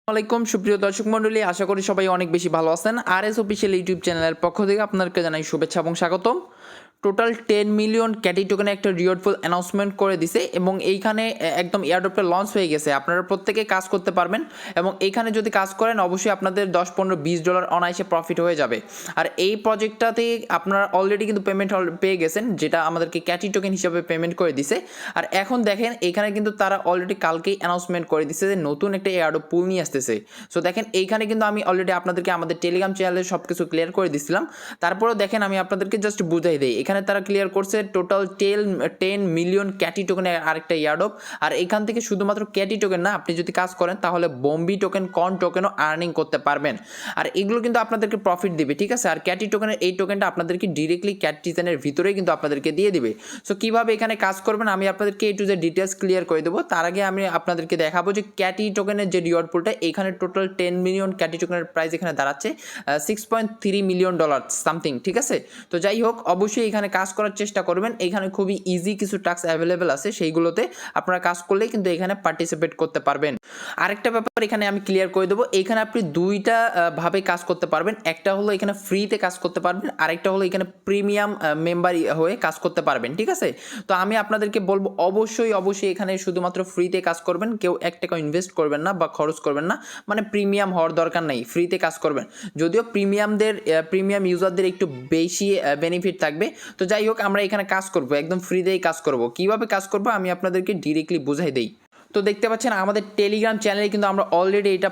আসসালামাইকুম সুপ্রিয় দর্শক মণ্ডলী, আশা করি সবাই অনেক বেশি ভালো আছেন। আরএস অফিসিয়াল ইউটিউব চ্যানেলের পক্ষ থেকে আপনাদেরকে জানাই শুভেচ্ছা এবং স্বাগতম। টোটাল 10 মিলিয়ন ক্যাটি টোকেনে একটা রিওয়ার্ড পুল অ্যানাউন্সমেন্ট করে দিছে এবং এইখানে একদম এয়ারড্রপটা লঞ্চ হয়ে গেছে। আপনারা প্রত্যেকে কাজ করতে পারবেন এবং এইখানে যদি কাজ করেন অবশ্যই আপনাদের 10, 15, $20 অনায়াসে প্রফিট হয়ে যাবে। আর এই প্রজেক্টটাতে আপনারা অলরেডি কিন্তু পেমেন্ট পেয়ে গেছেন, যেটা আমাদেরকে ক্যাটি টোকেন হিসাবে পেমেন্ট করে দিছে। আর এখন দেখেন এইখানে কিন্তু তারা অলরেডি কালকেই অ্যানাউন্সমেন্ট করে দিছে যে নতুন একটা এয়ারড্রপ পুল নিয়ে আসতেছে। সো দেখেন এইখানে কিন্তু আমি অলরেডি আপনাদেরকে আমাদের টেলিগ্রাম চ্যানেলে সব কিছু ক্লিয়ার করে দিছিলাম। তারপরেও দেখেন আমি আপনাদেরকে জাস্ট বুঝাই দিই। এখানে তারা ক্লিয়ার করছে টোটাল 10 মিলিয়ন ক্যাটি টোকেনের আরেকটা এয়ারড্রপ। আর এখান থেকে শুধুমাত্র ক্যাটি টোকেন না, আপনি যদি কাজ করেন তাহলে বম্বি টোকেন, কর্ন টোকেনও আর্নিং করতে পারবেন। আর এগুলো কিন্তু আপনাদেরকে প্রফিট দিবে, ঠিক আছে। আর ক্যাটি টোকেনের এই টোকেনটা আপনাদেরকে ডিরেক্টলি ক্যাটিজেনের ভিতরেই কিন্তু আপনাদেরকে দিয়ে দিবে। সো কীভাবে এখানে কাজ করবেন আমি আপনাদেরকে একটু যে ডিটেলস ক্লিয়ার করে দেবো। তার আগে আমি আপনাদেরকে দেখাবো যে ক্যাটি টোকেনের যে রিওয়ার্ড পুলটা, এখানে টোটাল 10 মিলিয়ন ক্যাটি টোকেনের প্রাইস এখানে দাঁড়াচ্ছে $6.3 মিলিয়ন সামথিং, ঠিক আছে। তো যাই হোক, অবশ্যই এখানে কাজ করার চেষ্টা করবেন। এখানে খুবই ইজি কিছু টাস্ক অ্যাভেলেবেল আছে, সেইগুলোতে আপনারা কাজ করলেই কিন্তু এখানে পার্টিসিপেট করতে পারবেন। আরেকটা ব্যাপার এখানে আমি ক্লিয়ার করে দেবো, এখানে আপনি দুইটা ভাবে কাজ করতে পারবেন। একটা হলো এখানে ফ্রিতে কাজ করতে পারবেন, আরেকটা হলো এখানে প্রিমিয়াম মেম্বার হয়ে কাজ করতে পারবেন, ঠিক আছে। তো আমি আপনাদেরকে বলবো অবশ্যই এখানে শুধুমাত্র ফ্রিতে কাজ করবেন, কেউ 1 টাকা ইনভেস্ট করবেন না বা খরচ করবেন না। মানে প্রিমিয়াম হওয়ার দরকার নেই, ফ্রিতে কাজ করবেন। যদিও প্রিমিয়াম ইউজারদের একটু বেশি বেনিফিট থাকবে। তো যাই হোক, আমরা এখানে কাজ করব, একদম ফ্রিতেই কাজ করব। কিভাবে কাজ করব আমি আপনাদেরকে ডিরেক্টলি বুঝাই দেই। তো দেখতে পাচ্ছেন আমাদের টেলিগ্রাম চ্যানেলে কিন্তু আমরা অলরেডি এটা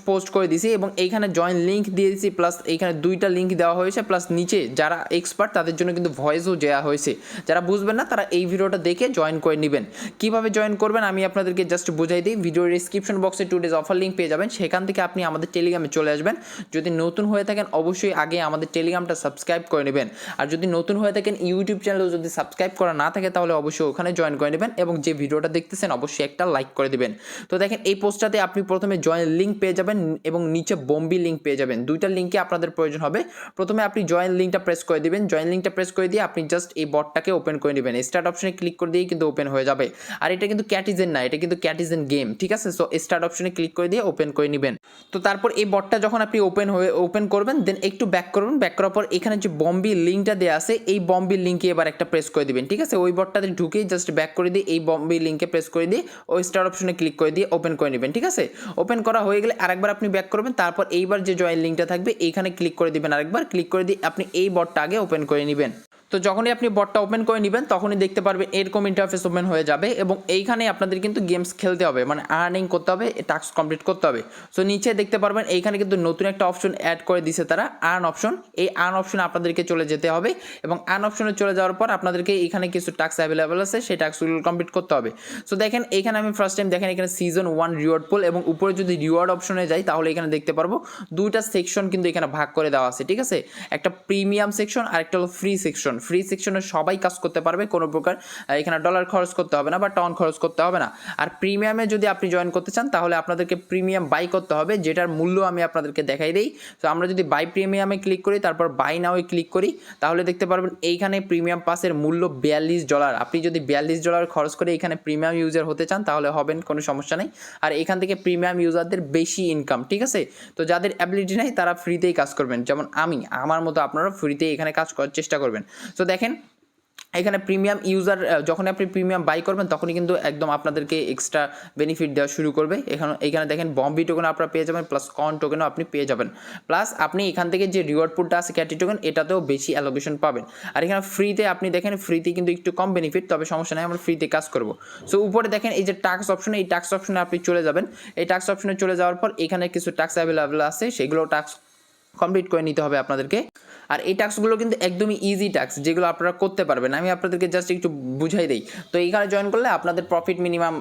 পোস্ট করে দিয়েছি এবং এইখানে জয়েন লিঙ্ক দিয়ে দিয়েছি, প্লাস এইখানে 2টা লিঙ্ক দেওয়া হয়েছে, প্লাস নিচে যারা এক্সপার্ট তাদের জন্য কিন্তু ভয়েসও দেওয়া হয়েছে। যারা বুঝবেন না তারা এই ভিডিওটা দেখে জয়েন করে নেবেন। কিভাবে জয়েন করবেন আমি আপনাদেরকে জাস্ট বুঝাই দিই। ভিডিওর ডিসক্রিপশন বক্সে 2 days অফার লিঙ্ক পেয়ে যাবেন, সেখান থেকে আপনি আমাদের টেলিগ্রামে চলে আসবেন। যদি নতুন হয়ে থাকেন অবশ্যই আগে আমাদের টেলিগ্রামটা সাবস্ক্রাইব করে নেবেন। আর যদি নতুন হয়ে থাকেন ইউটিউব চ্যানেলেও যদি সাবস্ক্রাইব করা না থাকে তাহলে অবশ্যই ওখানে জয়েন করে নেবেন এবং যে ভিডিওটা দেখতেছেন অবশ্যই একটা লাইক করে দেবেন। তো দেখেন এই পোস্টটাতে আপনি প্রথমে জয়েন লিঙ্ক পেয়ে যাবেন এবং নিচে বম্বি লিঙ্ক পেয়ে যাবেন। দুইটা লিঙ্কে আপনাদের প্রয়োজন হবে। প্রথমে আপনি জয়েন লিঙ্কটা প্রেস করে দিবেন। জয়েন লিঙ্কটা প্রেস করে দিয়ে আপনি জাস্ট এই বটটাকে ওপেন করে নেবেন। স্টার্ট অপশনে ক্লিক করে দিয়েই কিন্তু ওপেন হয়ে যাবে। আর এটা কিন্তু ক্যাটিজেন না, এটা কিন্তু ক্যাটিজেন গেম, ঠিক আছে। সো স্টার্ট অপশনে ক্লিক করে দিয়ে ওপেন করে নেবেন। তো তারপর এই বটটা যখন আপনি ওপেন করবেন দেন একটু ব্যাক করবেন। ব্যাক করার পর এখানে যে বম্বি লিঙ্কটা দেওয়া আছে এই বম্বি লিঙ্কে এবার একটা প্রেস করে দিবেন, ঠিক আছে। ওই বটটাতে ঢুকেই জাস্ট ব্যাক করে দিয়ে এই বম্বি লিঙ্কে প্রেস করে দিয়ে ওই স্টার্ট অপশনে ক্লিক করে দিয়ে ওপেন করে নেবেন, ঠিক আছে। ওপেন করা হয়ে গেলে আরেকবার আপনি ব্যাক করবেন। তারপর এইবার যে জয়েন লিঙ্কটা থাকবে এইখানে ক্লিক করে দিবেন, আরেকবার ক্লিক করে দিয়ে আপনি এই বটটা আগে ওপেন করে নেবেন। তো যখনই আপনি বটটা ওপেন করে নেবেন তখনই দেখতে পারবেন এরকম ইন্টারফেস ওপেন হয়ে যাবে এবং এইখানে আপনাদের কিন্তু গেমস খেলতে হবে, মানে আর্নিং করতে হবে, টাস্ক কমপ্লিট করতে হবে। সো নিচে দেখতে পারবেন এইখানে কিন্তু নতুন একটা অপশন অ্যাড করে দিয়েছে তারা, আর্ন অপশন। এই আর্ন অপশনে আপনাদেরকে চলে যেতে হবে এবং আর্ন অপশনে চলে যাওয়ার পর আপনাদেরকে এখানে কিছু টাস্ক অ্যাভেলেবেল আছে, সেই টাস্কগুলো কমপ্লিট করতে হবে। সো দেখেন এইখানে আমি ফার্স্ট টাইম দেখেন এখানে সিজন 1 রিওয়ার্ড পুল এবং উপরে যদি রিওয়ার্ড অপশনে যাই তাহলে এখানে দেখতে পারবো দুইটা সেকশন কিন্তু এখানে ভাগ করে দেওয়া আছে, ঠিক আছে। একটা প্রিমিয়াম সেকশন আর একটা হলো ফ্রি সেকশন। ফ্রি সেকশনে সবাই কাজ করতে পারবে, কোনো প্রকার এখানে ডলার খরচ করতে হবে না বা টন খরচ করতে হবে না। আর প্রিমিয়ামে যদি আপনি জয়েন করতে চান তাহলে আপনাদেরকে প্রিমিয়াম বাই করতে হবে, যেটার মূল্য আমি আপনাদেরকে দেখাই দিই। তো আমরা যদি বাই প্রিমিয়ামে ক্লিক করি তারপর বাই নাওয়ে ক্লিক করি তাহলে দেখতে পারবেন এইখানে প্রিমিয়াম পাসের মূল্য $42। আপনি যদি $42 খরচ করে এখানে প্রিমিয়াম ইউজার হতে চান তাহলে হবেন, কোনো সমস্যা নেই। আর এখান থেকে প্রিমিয়াম ইউজারদের বেশি ইনকাম, ঠিক আছে। তো যাদের অ্যাবিলিটি নেই তারা ফ্রিতেই কাজ করবেন, যেমন আমার মতো আপনারা ফ্রিতেই এখানে কাজ করার চেষ্টা করবেন। তো দেখেন এখানে প্রিমিয়াম ইউজার যখন আপনি প্রিমিয়াম বাই করবেন তখনই কিন্তু একদম আপনাদেরকে এক্সট্রা বেনিফিট দেওয়া শুরু করবে। এখানে দেখেন বম্বি টোকেন আপনারা পেয়ে যাবেন, প্লাস কর্ন টোকেনও আপনি পেয়ে যাবেন, প্লাস আপনি এখান থেকে যে রিওয়ার্ড পুলটা আছে ক্যাটি টোকেন এটাতেও বেশি অ্যালোকেশন পাবেন। আর এখানে ফ্রিতে আপনি দেখেন ফ্রিতে কিন্তু একটু কম বেনিফিট, তবে সমস্যা নেই, আমরা ফ্রিতে কাজ করব। সো উপরে দেখেন এই যে টাস্ক অপশনে, এই টাস্ক অপশনে আপনি চলে যাবেন। এই টাস্ক অপশনে চলে যাওয়ার পর এখানে কিছু টাস্ক অ্যাভেলেবেল আছে, সেগুলো টাস্ক কমপ্লিট করে নিতে হবে আপনাদেরকে। আর এই টাস্কগুলো কিন্তু একদমই ইজি টাস্ক, যেগুলো আপনারা করতে পারবেন। আমি আপনাদেরকে জাস্ট একটু বুঝাই দিই। তো এইখানে জয়েন করলে আপনাদের প্রফিট মিনিমাম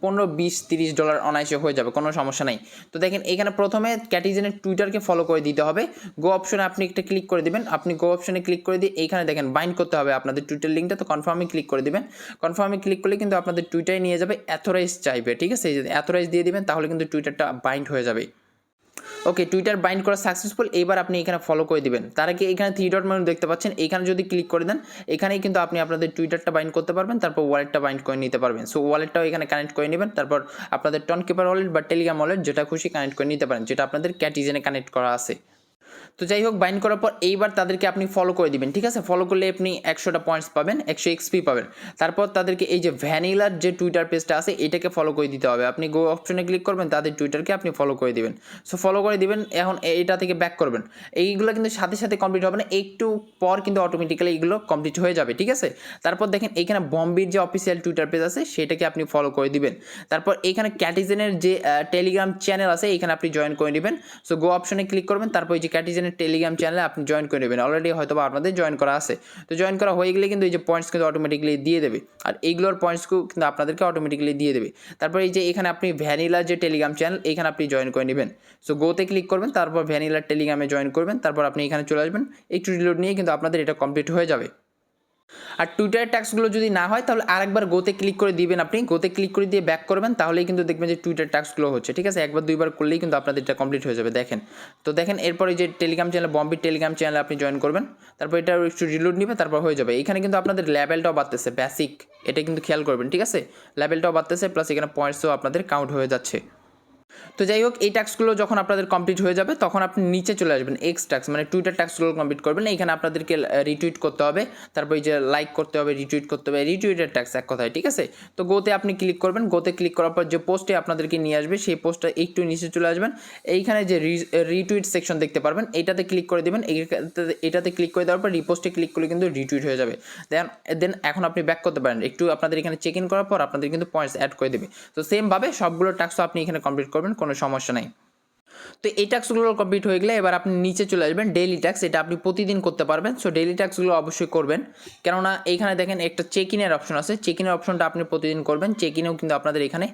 $15, $20, $30 অনায়াসে হয়ে যাবে, কোনো সমস্যা নেই। তো দেখেন এখানে প্রথমে ক্যাটিজেনের টুইটারকে ফলো করে দিতে হবে। গো অপশনে আপনি একটা ক্লিক করে দিবেন। আপনি গো অপশনে ক্লিক করে দিয়ে এইখানে দেখেন বাইন্ড করতে হবে আপনাদের টুইটার লিঙ্কটা। তো কনফার্মে ক্লিক করে দিবেন। কনফার্মে ক্লিক করলে কিন্তু আপনাদের টুইটারে নিয়ে যাবে, অথরাইজ চাইবে, ঠিক আছে। এই যে অথরাইজ দিয়ে দিবেন তাহলে কিন্তু টুইটারটা বাইন্ড হয়ে যাবে। ওকে, টুইটার বাইন্ড করা সাকসেসফুল। এবার আপনি এখানে ফলো করে দিবেন। তার আগে এখানে 3 ডট মেনু দেখতে পাচ্ছেন, এখানে যদি ক্লিক করে দেন এখানেই কিন্তু আপনি আপনাদের টুইটারটা বাইন্ড করতে পারবেন, তারপর ওয়ালেটটা বাইন্ড করে নিতে পারবেন। সো ওয়ালেটটাও এখানে কানেক্ট করে নেবেন, তারপর আপনাদের টনকিপার ওয়ালেট বা টেলিগ্রাম ওয়ালেট যেটা খুশি কানেক্ট করে নিতে পারেন, যেটা আপনাদের ক্যাটিজেনে কানেক্ট করা আছে। তো যাই হোক, বাইন্ড করার পর এইবার তাদেরকে আপনি ফলো করে দিবেন, ঠিক আছে। ফলো করলে আপনি 100টা পয়েন্টস পাবেন, 100 এক্সপি পাবেন। তারপর তাদেরকে এই যে ভ্যানিলার যে টুইটার পেজটা আছে এটাকে ফলো করে দিতে হবে। আপনি গো অপশনে ক্লিক করবেন, তাদের টুইটারকে আপনি ফলো করে দিবেন। সো ফলো করে দিবেন। এখন এইটা থেকে ব্যাক করবেন। এইগুলো কিন্তু সাথে সাথে কমপ্লিট হবে না, একটু পর কিন্তু অটোমেটিক্যালি এইগুলো কমপ্লিট হয়ে যাবে, ঠিক আছে। তারপর দেখেন এখানে বম্বির যে অফিসিয়াল টুইটার পেজ আছে সেটাকে আপনি ফলো করে দিবেন। তারপর এখানে ক্যাটিজেনের যে টেলিগ্রাম চ্যানেল আছে এখানে আপনি জয়েন করে নেবেন। সো গো অপশনে ক্লিক করবেন, তারপর এই যে ক্যাটিজেনের টেলিগ্রাম চ্যানেলে আপনি জয়েন করে নেবেন। অলরেডি হয়তো বা আপনাদের জয়েন করা আছে। তো জয়েন করা হয়ে গেলে কিন্তু এই যে পয়েন্টস কিন্তু অটোমেটিক্যালি দিয়ে দেবে, আর এইগুলোর পয়েন্টসকেও কিন্তু আপনাদেরকে অটোমেটিক্যালি দিয়ে দেবে। তারপর এই যে এখানে আপনি ভ্যানিলা যে টেলিগ্রাম চ্যানেল এখানে আপনি জয়েন করে নেবেন। সো গোতে ক্লিক করবেন, তারপর ভ্যানিলার টেলিগ্রামে জয়েন করবেন, তারপর আপনি এখানে চলে আসবেন। একটু রিলোড নিয়ে কিন্তু আপনাদের এটা কমপ্লিট হয়ে যাবে। আর টুইটারের ট্যাক্সগুলো যদি না হয় তাহলে আরেকবার গোতে ক্লিক করে দিবেন। আপনি গোতে ক্লিক করে দিয়ে ব্যাক করবেন, তাহলেই কিন্তু দেখবেন যে টুইটার ট্যাক্সগুলো হচ্ছে, ঠিক আছে। একবার দুইবার করলেই কিন্তু আপনাদের এটা কমপ্লিট হয়ে যাবে। দেখেন, তো দেখেন এরপরে যে টেলিগ্রাম চ্যানেল বম্বির টেলিগ্রাম চ্যানেলে আপনি জয়েন করবেন, তারপর এটা একটু রিলোড নিবে, তারপর হয়ে যাবে। এখানে কিন্তু আপনাদের লেভেলটাও বাড়তেছে, বেসিক, এটা কিন্তু খেয়াল করবেন, ঠিক আছে। লেভেলটাও বাড়তেছে, প্লাস এখানে পয়েন্টসও আপনাদের কাউন্ট হয়ে যাচ্ছে। তো যাই হোক, এই টাস্কগুলো যখন আপনাদের কমপ্লিট হয়ে যাবে তখন আপনি নিচে চলে আসবেন, এক্স টাস্ক মানে টুইটার টাস্কগুলো কমপ্লিট করবেন। এইখানে আপনাদেরকে রিটুইট করতে হবে, তারপর এই যে লাইক করতে হবে, রিটুইট করতে হবে, রিটুইটের টাস্ক এক কথায়, ঠিক আছে। তো গোতে আপনি ক্লিক করবেন, গোতে ক্লিক করার পর যে পোস্টে আপনাদেরকে নিয়ে আসবে সেই পোস্টটা একটু নিচে চলে আসবেন। এইখানে যে রিটুইট সেকশন দেখতে পারবেন এটাতে ক্লিক করে দেবেন। এটাতে ক্লিক করে দেওয়ার পর রিপোস্টে ক্লিক করলে কিন্তু রিটুইট হয়ে যাবে। দেন এখন আপনি ব্যাক করতে পারেন। একটু আপনাদের এখানে চেক ইন করার পর আপনাদের কিন্তু পয়েন্টস অ্যাড করে দেবে। তো সেমভাবে সবগুলো টাস্কও আপনি এখানে কমপ্লিট করবেন, কোনো সমস্যা নাই। তো এই টাস্কগুলো কমপ্লিট হয়ে গেলে এবার আপনি নিচে চলে আসবেন ডেইলি টাস্ক, এটা আপনি প্রতিদিন করতে পারবেন। সো ডেইলি টাস্কগুলো অবশ্যই করবেন, কেননা এইখানে দেখেন একটা চেক ইনের অপশন আছে, চেক ইনের অপশনটা আপনি প্রতিদিন করবেন। চেক ইনেও কিন্তু আপনাদের এখানে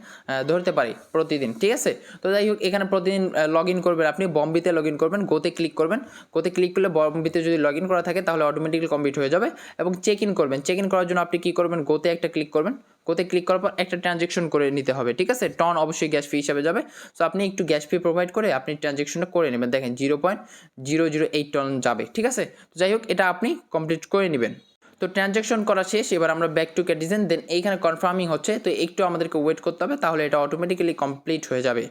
ধরতে পারে প্রতিদিন, ঠিক আছে। তো যাই হোক, এখানে প্রতিদিন লগ ইন করবেন, আপনি বম্বিতে লগ ইন করবেন, গোতে ক্লিক করবেন। গোতে ক্লিক করলে বম্বিতে যদি লগ ইন করা থাকে তাহলে অটোমেটিক্যালি কমপ্লিট হয়ে যাবে। এবং চেক ইন করবেন, চেক ইন করার জন্য আপনি কী করবেন, গোতে একটা ক্লিক করবেন। গোতে ক্লিক করার পর একটা ট্রানজ্যাকশন করে নিতে হবে, ঠিক আছে। টন অবশ্যই গ্যাস ফি হিসাবে যাবে। সো আপনি একটু গ্যাস ফি প্রোভাইড করে আপনি ট্রানজ্যাকশনটা করে নেবেন। দেখেন 0.008 টন যাবে, ঠিক আছে। তো যাই হোক, এটা আপনি কমপ্লিট করে নেবেন। তো ট্রানজ্যাকশন করা শেষ, এবার আমরা ব্যাক টু ক্যাটিজেন। দেন এইখানে কনফার্মিং হচ্ছে, তো একটু আমাদেরকে ওয়েট করতে হবে, তাহলে এটা অটোমেটিক্যালি কমপ্লিট হয়ে যাবে।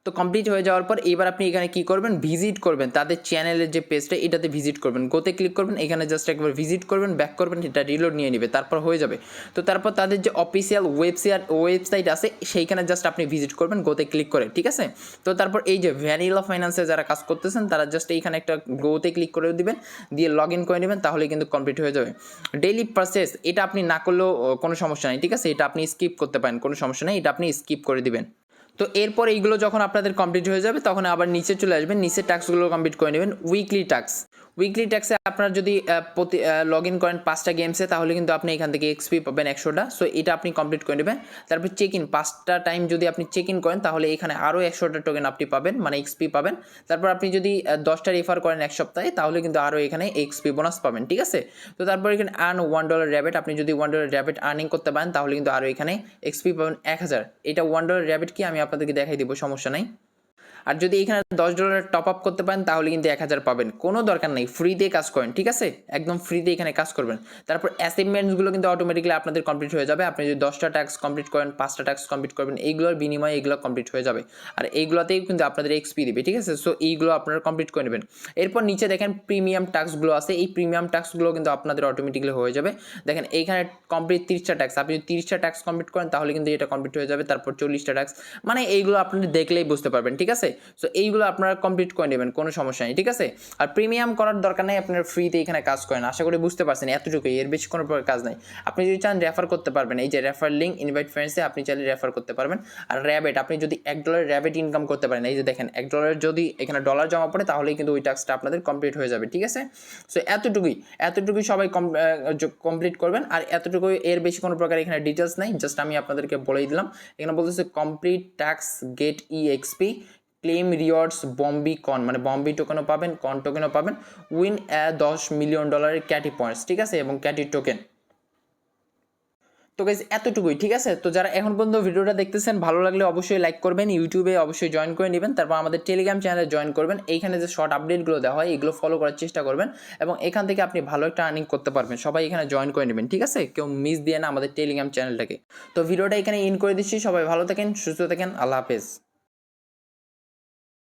তো কমপ্লিট হয়ে যাওয়ার পর এবার আপনি এখানে কি করবেন, ভিজিট করবেন তাদের চ্যানেলের যে পেজটা এটাতে ভিজিট করবেন। গোতে ক্লিক করবেন, এখানে জাস্ট একবার ভিজিট করবেন, ব্যাক করবেন, এটা রিলোড নিয়ে নেবে, তারপর হয়ে যাবে। তো তারপর তাদের যে অফিসিয়াল ওয়েবসাইট আছে সেইখানে জাস্ট আপনি ভিজিট করবেন গোতে ক্লিক করে, ঠিক আছে। তো তারপর এই যে ভ্যানিলা ফাইন্যান্সে যারা কাজ করতেছেন তারা জাস্ট এইখানে একটা গোতে ক্লিক করে দিবেন, দিয়ে লগ ইন করে নেবেন, তাহলে কিন্তু কমপ্লিট হয়ে যাবে। ডেইলি প্রসেস এটা আপনি না করলেও কোনো সমস্যা নেই, ঠিক আছে। এটা আপনি স্কিপ করতে পারেন, কোনো সমস্যা নেই, এটা আপনি স্কিপ করে দিবেন। তো এরপর এইগুলো যখন আপনাদের কমপ্লিট হয়ে যাবে তখন আবার নিচে চলে আসবেন, নিচের টাস্কগুলো কমপ্লিট করে নেবেন। উইকলি টাস্ক, উইকলি ট্যাক্সে আপনারা যদি প্রতি লগ ইন করেন 5টা গেমসে তাহলে কিন্তু আপনি এখান থেকে এক্সপি পাবেন 100টা। সো এটা আপনি কমপ্লিট করে নেবেন। তারপর চেক ইন 5টা টাইম যদি আপনি চেক ইন করেন তাহলে এখানে আরও 100টা টোকেন আপনি পাবেন, মানে এক্সপি পাবেন। তারপর আপনি যদি 10টা রেফার করেন এক সপ্তাহে তাহলে কিন্তু আরও এখানে এক্সপি বোনাস পাবেন, ঠিক আছে। তো তারপর এখানে আর্ন $1 র্যাবিট, আপনি যদি $1 র্যাবিট আর্নিং করতে পারেন তাহলে কিন্তু আরও এখানে এক্সপি পাবেন 1000। এটা $1 র্যাবিট কি আমি আপনাদেরকে দেখাই দিব, সমস্যা নাই। আর যদি এখানে $10 টপ আপ করতে পারেন তাহলে কিন্তু 1000 পাবেন, কোনো দরকার নেই, ফ্রিতে কাজ করেন, ঠিক আছে। একদম ফ্রিতে এখানে কাজ করবেন। তারপর অ্যাসাইনমেন্টসগুলো কিন্তু অটোমেটিক্যালি আপনাদের কমপ্লিট হয়ে যাবে। আপনি যদি 10টা টাস্ক কমপ্লিট করেন, 5টা টাস্ক কমপ্লিট করবেন, এইগুলোর বিনিময়ে এইগুলো কমপ্লিট হয়ে যাবে। আর এইগুলোতেই কিন্তু আপনাদের এক্সপি দিবে, ঠিক আছে। সো এইগুলো আপনারা কমপ্লিট করে নেবেন। এরপর নিচে দেখেন প্রিমিয়াম টাস্কগুলো আছে, এই প্রিমিয়াম টাস্কগুলো কিন্তু আপনাদের অটোমেটিক্যালি হয়ে যাবে। দেখেন এইখানে কমপ্লিট 30টা টাস্ক, আপনি যদি 30টা টাস্ক কমপ্লিট করেন তাহলে কিন্তু এটা কমপ্লিট হয়ে যাবে। তারপর 40টা টাস্ক, মানে এইগুলো আপনি দেখলেই বুঝতে পারবেন, ঠিক আছে। সো এইগুলো আপনারা কমপ্লিট করে নেবেন, কোনো সমস্যা নেই, ঠিক আছে। আর প্রিমিয়াম করার দরকার নেই, আপনারা ফ্রিতে এখানে কাজ করেন, আশা করি বুঝতে পারছেন, এতটুকুই, এর বেশি কোনো প্রকার কাজ নাই। আপনি যদি চান রেফার করতে পারবেন, এই যে রেফার লিঙ্ক ইনভাইট ফ্রেন্ডসে আপনি চাইলে রেফার করতে পারবেন। আর র্যাবিট, আপনি যদি $1 র্যাবিট ইনকাম করতে পারেন, এই যে দেখেন $1 যদি এখানে ডলার জমা পড়ে তাহলেই কিন্তু ওই টাস্কটা আপনাদের কমপ্লিট হয়ে যাবে, ঠিক আছে। সো এতটুকুই সবাই কমপ্লিট করবেন। আর এতটুকুই, এর বেশি কোনো প্রকার এখানে ডিটেলস নাই, জাস্ট আমি আপনাদেরকে বলেই দিলাম। এখানে বলতেছে complete task get EXP claim rewards বম্বি কন, মানে বম্বি টোকেনও পাবেন, কন টোকেনও পাবেন, উইন $10 মিলিয়ন ক্যাটি পয়েন্টস, ঠিক আছে, এবং ক্যাটি টোকেন। তো গাইস এতটুকুই, ঠিক আছে। তো যারা এখন পর্যন্ত ভিডিওটা দেখতেছেন, ভালো লাগলে অবশ্যই লাইক করবেন, ইউটিউবে অবশ্যই জয়েন করে নেবেন, তারপর আমাদের টেলিগ্রাম চ্যানেলে জয়েন করবেন। এইখানে যে শর্ট আপডেটগুলো দেওয়া হয় এগুলো ফলো করার চেষ্টা করবেন এবং এখান থেকে আপনি ভালো একটা আর্নিং করতে পারবেন। সবাই এখানে জয়েন করে নেবেন, ঠিক আছে, কেউ মিস দিয়ে না আমাদের টেলিগ্রাম চ্যানেলটাকে। তো ভিডিওটা এখানে ইন করে দিচ্ছি, সবাই ভালো থাকেন, সুস্থ থাকেন, আল্লাহ হাফেজ।